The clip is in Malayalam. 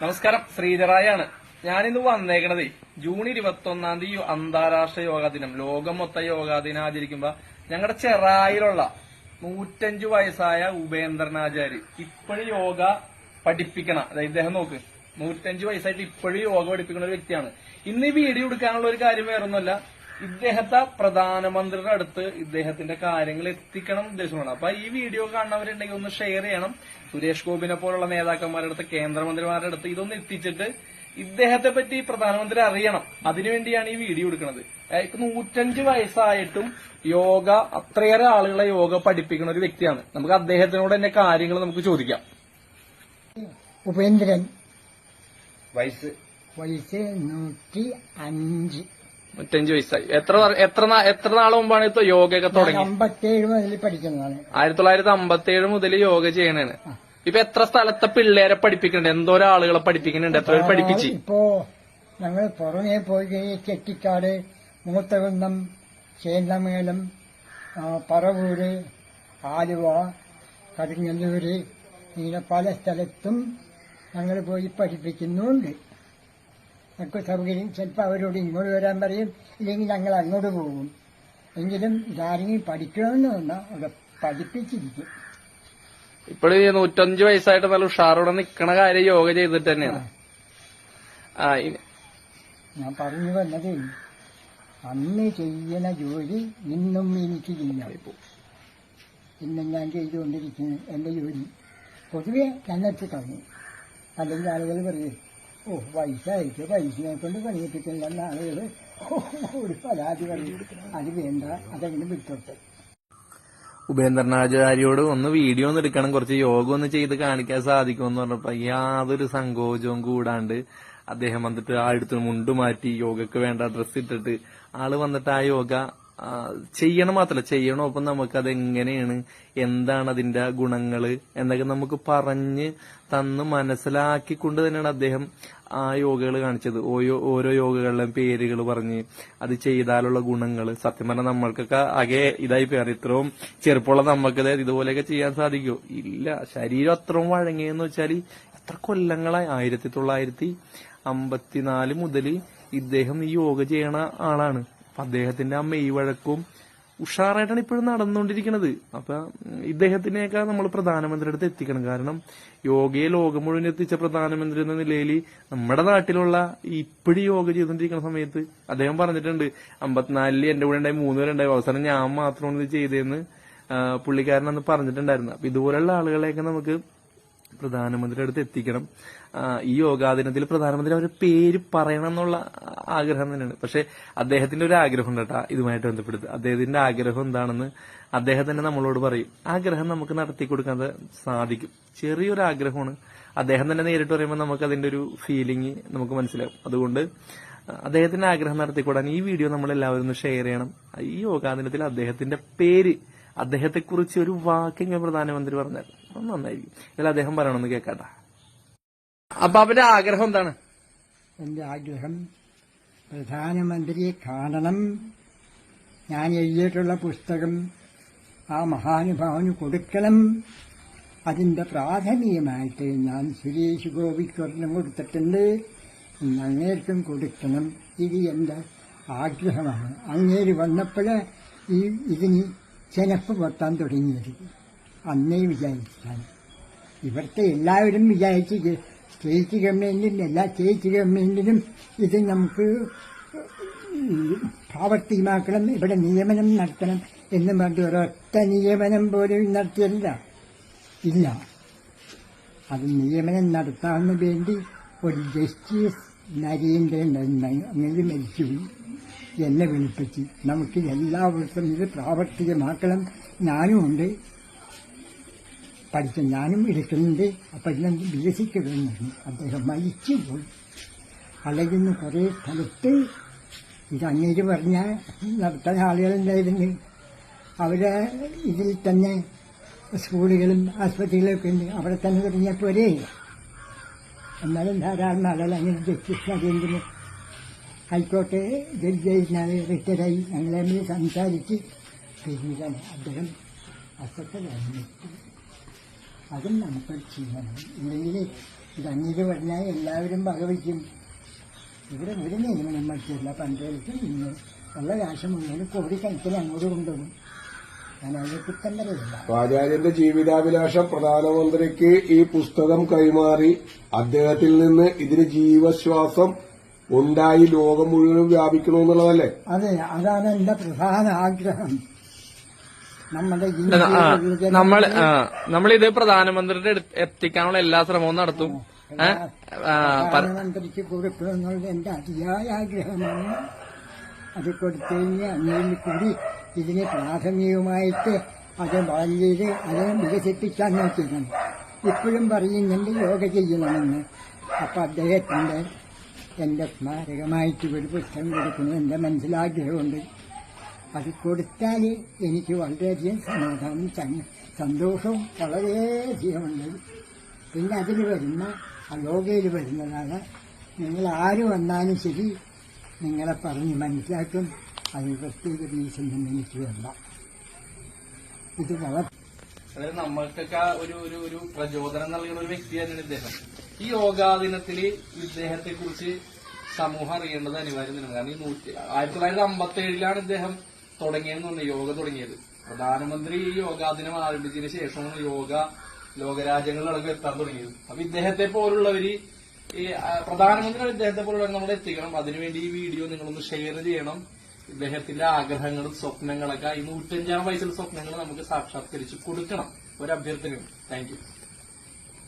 നമസ്കാരം, ശ്രീധറായാണ്. ഞാനിന്ന് വന്നേക്കണത് ജൂൺ 21 തീയതി അന്താരാഷ്ട്ര യോഗാ ദിനം, ലോകം മൊത്തം യോഗാ ദിനം ആചരിക്കുമ്പോ ഞങ്ങളുടെ ചെറായിലുള്ള 105 വയസ്സായ ഉപേന്ദ്രനാചാര്യ ഇപ്പോഴും യോഗ പഠിപ്പിക്കണ, അതായത് ഇദ്ദേഹം നോക്ക് 105 വയസ്സായിട്ട് ഇപ്പോഴും യോഗ പഠിപ്പിക്കുന്ന ഒരു വ്യക്തിയാണ്. ഇന്ന് ഈ വീഡിയോ എടുക്കാനുള്ള ഒരു കാര്യം വേറൊന്നുമല്ല, ഇദ്ദേഹത്തെ പ്രധാനമന്ത്രിയുടെ അടുത്ത് ഇദ്ദേഹത്തിന്റെ കാര്യങ്ങൾ എത്തിക്കണം ഉദ്ദേശമാണ്. അപ്പൊ ഈ വീഡിയോ കാണുന്നവരുണ്ടെങ്കിൽ ഒന്ന് ഷെയർ ചെയ്യണം. സുരേഷ് ഗോപിനെ പോലുള്ള നേതാക്കന്മാരുടെ അടുത്ത്, കേന്ദ്രമന്ത്രിമാരുടെ അടുത്ത് ഇതൊന്ന് എത്തിച്ചിട്ട് ഇദ്ദേഹത്തെ പറ്റി പ്രധാനമന്ത്രി അറിയണം. അതിനുവേണ്ടിയാണ് ഈ വീഡിയോ എടുക്കുന്നത്. 105 വയസ്സായിട്ടും യോഗ, അത്രയേറെ ആളുകളെ യോഗ പഠിപ്പിക്കുന്ന ഒരു വ്യക്തിയാണ്. നമുക്ക് അദ്ദേഹത്തിനോട് തന്നെ കാര്യങ്ങൾ നമുക്ക് ചോദിക്കാം. ഉപേന്ദ്രൻ, വയസ്സ് 105. 105 വയസ്സായി. എത്ര നാൾ മുമ്പാണ് ഇപ്പൊ യോഗയൊക്കെ തുടങ്ങി? 57 മുതൽ പഠിക്കുന്നതാണ്. 1957 മുതൽ യോഗ ചെയ്യണേണ്. ഇപ്പൊ എത്ര സ്ഥലത്തെ പിള്ളേരെ പഠിപ്പിക്കുന്നുണ്ട്? എന്തോരം ആളുകളെ പഠിപ്പിക്കുന്നുണ്ട്? എത്ര പേര് പഠിപ്പിച്ച്? ഇപ്പോ ഞങ്ങൾ പുറമേ പോയി ചെട്ടിക്കാട്, മൂത്തകുന്നം, ചേന്നമേലം, പറവൂര്, ആലുവ, കടുങ്ങല്ലൂര്, ഇങ്ങനെ പല സ്ഥലത്തും ഞങ്ങൾ പോയി പഠിപ്പിക്കുന്നുണ്ട്. ഞങ്ങൾക്ക് സൗകര്യം, ചിലപ്പോൾ അവരോട് ഇങ്ങോട്ട് വരാൻ പറയും, ഇല്ലെങ്കിൽ ഞങ്ങൾ അങ്ങോട്ട് പോകും. എങ്കിലും ഇതാരെങ്കിലും പഠിക്കണമെന്ന് പറഞ്ഞാൽ അവിടെ പഠിപ്പിച്ചിരിക്കും. ഇപ്പോഴും 105 വയസ്സായിട്ട് നല്ല ഉഷാറോടെ നിക്കണ കാര്യം യോഗ ചെയ്തിട്ട് തന്നെയാണ്. ഞാൻ പറഞ്ഞു വന്നത്, അന്ന് ചെയ്യണ ജോലി ഇന്നും എനിക്ക് ചെയ്യാം. ഇന്നും ഞാൻ ചെയ്തുകൊണ്ടിരിക്കുന്നു എന്റെ ജോലി. പൊതുവെ ഞങ്ങൾക്ക് കളഞ്ഞു. അല്ലെങ്കിൽ ആളുകൾ പറയും, വയസ്സായിട്ട് വയസ്സിനെ കൊണ്ട് പണിയെടുക്കുന്നില്ലെന്ന ആളുകൾ ഒരു പരാതി പറയും. അത് വേണ്ട, അതെങ്ങനെ വിട്ടോട്ടെ. ഉപേന്ദ്രനാചാര്യോട് ഒന്ന് വീഡിയോ ഒന്ന് എടുക്കണം, കുറച്ച് യോഗ ഒന്ന് ചെയ്ത് കാണിക്കാൻ സാധിക്കുമെന്ന് പറഞ്ഞപ്പോ യാതൊരു സങ്കോചവും കൂടാണ്ട് അദ്ദേഹം വന്നിട്ട് ആ അടുത്ത് മുണ്ട് മാറ്റി യോഗക്ക് വേണ്ട ഡ്രസ്സ് ഇട്ടിട്ട് ആള് വന്നിട്ട് ആ യോഗ ചെയ്യണം. മാത്രമല്ല ചെയ്യണം, ഒപ്പം നമുക്കത് എങ്ങനെയാണ്, എന്താണ് അതിന്റെ ഗുണങ്ങള് എന്നൊക്കെ നമുക്ക് പറഞ്ഞ് തന്ന് മനസ്സിലാക്കിക്കൊണ്ട് തന്നെയാണ് അദ്ദേഹം ആ യോഗകൾ കാണിച്ചത്. ഓരോ യോഗകളുടെയും പേരുകൾ പറഞ്ഞ് അത് ചെയ്താലുള്ള ഗുണങ്ങൾ. സത്യം പറഞ്ഞാൽ നമ്മൾക്കൊക്കെ ആകെ ഇതായി പേര്, ഇത്രയും ചെറുപ്പമുള്ള നമ്മൾക്ക് ഇതുപോലെയൊക്കെ ചെയ്യാൻ സാധിക്കുമോ? ഇല്ല. ശരീരം അത്രയും വഴങ്ങിയെന്ന് വെച്ചാൽ എത്ര കൊല്ലങ്ങളായി, 1954 മുതൽ ഇദ്ദേഹം ഈ യോഗ ചെയ്യണ ആളാണ്. അദ്ദേഹത്തിന്റെ ആ മെയ് വഴക്കവും ഉഷാറായിട്ടാണ് ഇപ്പോഴും നടന്നുകൊണ്ടിരിക്കുന്നത്. അപ്പൊ ഇദ്ദേഹത്തിനെയൊക്കെ നമ്മൾ പ്രധാനമന്ത്രിയുടെ അടുത്ത് എത്തിക്കണം. കാരണം യോഗയെ ലോകം മുഴുവൻ എത്തിച്ച പ്രധാനമന്ത്രി എന്ന നിലയിൽ നമ്മുടെ നാട്ടിലുള്ള ഇപ്പോഴും യോഗ ചെയ്തുകൊണ്ടിരിക്കുന്ന സമയത്ത് അദ്ദേഹം പറഞ്ഞിട്ടുണ്ട്, 54 എന്റെ കൂടെ ഉണ്ടായി 3 പേരുണ്ടായി, അവസാനം ഞാൻ മാത്രമാണ് ഇത് ചെയ്തതെന്ന് പുള്ളിക്കാരൻ അന്ന് പറഞ്ഞിട്ടുണ്ടായിരുന്നു. അപ്പൊ ഇതുപോലുള്ള ആളുകളെയൊക്കെ നമുക്ക് പ്രധാനമന്ത്രിയുടെ അടുത്ത് എത്തിക്കണം. ഈ യോഗാ ദിനത്തിൽ പ്രധാനമന്ത്രി അവരുടെ പേര് പറയണം എന്നുള്ള ആഗ്രഹം തന്നെയാണ്. പക്ഷെ അദ്ദേഹത്തിന്റെ ഒരു ആഗ്രഹം ഉണ്ട് കേട്ടാ, ഇതുമായിട്ട് ബന്ധപ്പെടുത്തി. അദ്ദേഹത്തിന്റെ ആഗ്രഹം എന്താണെന്ന് അദ്ദേഹം തന്നെ നമ്മളോട് പറയും. ആഗ്രഹം നമുക്ക് നടത്തി കൊടുക്കാൻ സാധിക്കും. ചെറിയൊരു ആഗ്രഹമാണ്. അദ്ദേഹം തന്നെ നേരിട്ട് പറയുമ്പോൾ നമുക്ക് അതിന്റെ ഒരു ഫീലിംഗ് നമുക്ക് മനസ്സിലാവും. അതുകൊണ്ട് അദ്ദേഹത്തിന്റെ ആഗ്രഹം നടത്തിക്കൂടാൻ ഈ വീഡിയോ നമ്മൾ എല്ലാവരും ഒന്ന് ഷെയർ ചെയ്യണം. ഈ യോഗാ ദിനത്തിൽ അദ്ദേഹത്തിന്റെ പേര്, അദ്ദേഹത്തെക്കുറിച്ച് ഒരു വാക്കെങ്കിലും പ്രധാനമന്ത്രി പറഞ്ഞാൽ നന്നായിരിക്കും. ഇതിൽ അദ്ദേഹം പറയണമെന്ന് കേൾക്കാട്ടാ. അപ്പൊ അവന്റെ ആഗ്രഹം എന്താണ്? എന്റെ ആഗ്രഹം പ്രധാനമന്ത്രിയെ കാണണം. ഞാൻ എഴുതിയിട്ടുള്ള പുസ്തകം ആ മഹാനുഭാവന് കൊടുക്കണം. അതിന്റെ പ്രാഥമികമായിട്ട് ഞാൻ സുരേഷ് ഗോപിക്കൊരെണ്ണം കൊടുത്തിട്ടുണ്ട്. അങ്ങേർക്കും കൊടുക്കണം. ഇത് എന്റെ ആഗ്രഹമാണ്. അങ്ങേര് വന്നപ്പോൾ ഇതിന് ചെനപ്പ് പൊട്ടാൻ തുടങ്ങിയത് അന്നേ വിചാരിച്ചാണ്. ഇവിടുത്തെ എല്ലാവരും വിചാരിച്ച് സ്റ്റേറ്റ് ഗവൺമെന്റിനും എല്ലാ സ്റ്റേറ്റ് ഗവൺമെന്റിനും ഇത് നമുക്ക് പ്രാവർത്തികമാക്കണം, ഇവിടെ നിയമനം നടത്തണം എന്ന് പറഞ്ഞിട്ട് ഒരൊറ്റ നിയമനം പോലും നടത്തിയല്ല. ഇല്ല, അത് നിയമനം നടത്താമെന്ന് വേണ്ടി ഒരു ജസ്റ്റിസ് നരേന്ദ്രൻ അങ്ങനെ മരിച്ചുപോയി. എന്നെ വിളിപ്പിച്ച് നമുക്ക് എല്ലാവർക്കും ഇത് പ്രാവർത്തികമാക്കണം. ഞാനും ഉണ്ട്, പഠിച്ച ഞാനും എടുക്കുന്നുണ്ട്. അപ്പം എല്ലാം വികസിക്കണമെന്ന് അദ്ദേഹം മരിച്ചുപോയി. അല്ലെങ്കിൽ കുറേ സ്ഥലത്ത് ഇത് അങ്ങേര് പറഞ്ഞ നടത്താൻ ആളുകളുണ്ടായിരുന്നു. അവരെ ഇതിൽ തന്നെ സ്കൂളുകളും ആസ്പത്രികളൊക്കെ ഉണ്ട്, അവിടെ തന്നെ തുടങ്ങിയാൽ പോരേ. എന്നാലും ധാരാളം ആളുകൾ അങ്ങനെ ജസ്റ്റിസ് നരേന്ദ്രൻ ഹൈക്കോട്ടെ ജഡ്ജായി റിട്ടയറായി. ഞങ്ങളെ സംസാരിച്ച് പിന്നീടാണ് അദ്ദേഹം അസത്തരായിരുന്നു. അതും നമുക്ക് ചെയ്യണം. ഇല്ലെങ്കിൽ ഇത് അഞ്ഞൂറ് പറഞ്ഞാൽ എല്ലാവരും വകവയ്ക്കും. ഇവിടെ ഒരു നിയമനം മറ്റില്ല. പണ്ടുകാലത്ത് ഇന്ന് ഉള്ള കാശം മുന്നോട്ട് കോടിക്കണക്കിന് അങ്ങോട്ട് കൊണ്ടുപോകും. ഞാൻ അതിനെ കുറ്റം പറയില്ല. ആചാര്യന്റെ ജീവിതാഭിലാഷം പ്രധാനമന്ത്രിക്ക് ഈ പുസ്തകം കൈമാറി അദ്ദേഹത്തിൽ നിന്ന് ഇതിന് ജീവശ്വാസം ഉണ്ടായി ലോകം മുഴുവൻ വ്യാപിക്കണമെന്നുള്ളതല്ലേ? അതെ, അതാണ് എന്റെ പ്രധാന ആഗ്രഹം. നമ്മുടെ നമ്മളിത് പ്രധാനമന്ത്രിയുടെ എത്തിക്കാനുള്ള എല്ലാ ശ്രമവും നടത്തും. പ്രധാനമന്ത്രിക്ക് കൊടുക്കണമെന്നുള്ള എന്റെ അതിയായ ആഗ്രഹമാണ്. അത് കൊടുത്തുകഴിഞ്ഞ് അങ്ങനെയും കൂടി ഇതിന് പ്രാഥമികമായിട്ട് അത് വളഞ്ഞത് അതിനെ വികസിപ്പിക്കാൻ നോക്കിയിരുന്നു. ഇപ്പോഴും പറയുന്നുണ്ട് യോഗ ചെയ്യണമെന്ന്. അപ്പം അദ്ദേഹത്തിന്റെ എന്റെ സ്മാരകമായിട്ട് ഒരു പുസ്തകം കൊടുക്കുന്നത് എന്റെ മനസ്സിലാഗ്രഹമുണ്ട്. അത് കൊടുത്താൽ എനിക്ക് വളരെയധികം സമാധാനം സന്തോഷവും വളരെയധികമുണ്ട്. പിന്നെ അതിൽ വരുന്ന യോഗയിൽ വരുന്നതാണ്. നിങ്ങൾ ആര് വന്നാലും ശരി നിങ്ങളെ പറഞ്ഞ് മനസ്സിലാക്കും. അത് പ്രത്യേക റീസൺ എനിക്ക് വേണ്ട. ഇത് വളരെ അതായത് നമ്മൾക്കൊക്കെ ഒരു പ്രചോദനം നൽകുന്ന ഒരു വ്യക്തി തന്നെയാണ് ഇദ്ദേഹം. ഈ യോഗാ ദിനത്തില് ഇദ്ദേഹത്തെ കുറിച്ച് സമൂഹം അറിയേണ്ടത് അനിവാര്യം തന്നെയാണ്. കാരണം ഈ 1957 ഇദ്ദേഹം തുടങ്ങിയെന്ന് പറഞ്ഞു യോഗ തുടങ്ങിയത്. പ്രധാനമന്ത്രി ഈ യോഗാ ദിനം ആരംഭിച്ചതിന് ശേഷമാണ് യോഗ ലോകരാജ്യങ്ങളിലടക്കം എത്താൻ തുടങ്ങിയത്. അപ്പൊ ഇദ്ദേഹത്തെ പോലുള്ളവര് ഈ പ്രധാനമന്ത്രി ഇദ്ദേഹത്തെ പോലുള്ളവർ നമ്മൾ എത്തിക്കണം. അതിനുവേണ്ടി ഈ വീഡിയോ നിങ്ങളൊന്ന് ഷെയർ ചെയ്യണം. ഇദ്ദേഹത്തിന്റെ ആഗ്രഹങ്ങളും സ്വപ്നങ്ങളൊക്കെ ഈ 105 വയസ്സിലെ സ്വപ്നങ്ങൾ നമുക്ക് സാക്ഷാത്കരിച്ച് കൊടുക്കണം. ഒരു അഭ്യർത്ഥനയും. Thank you.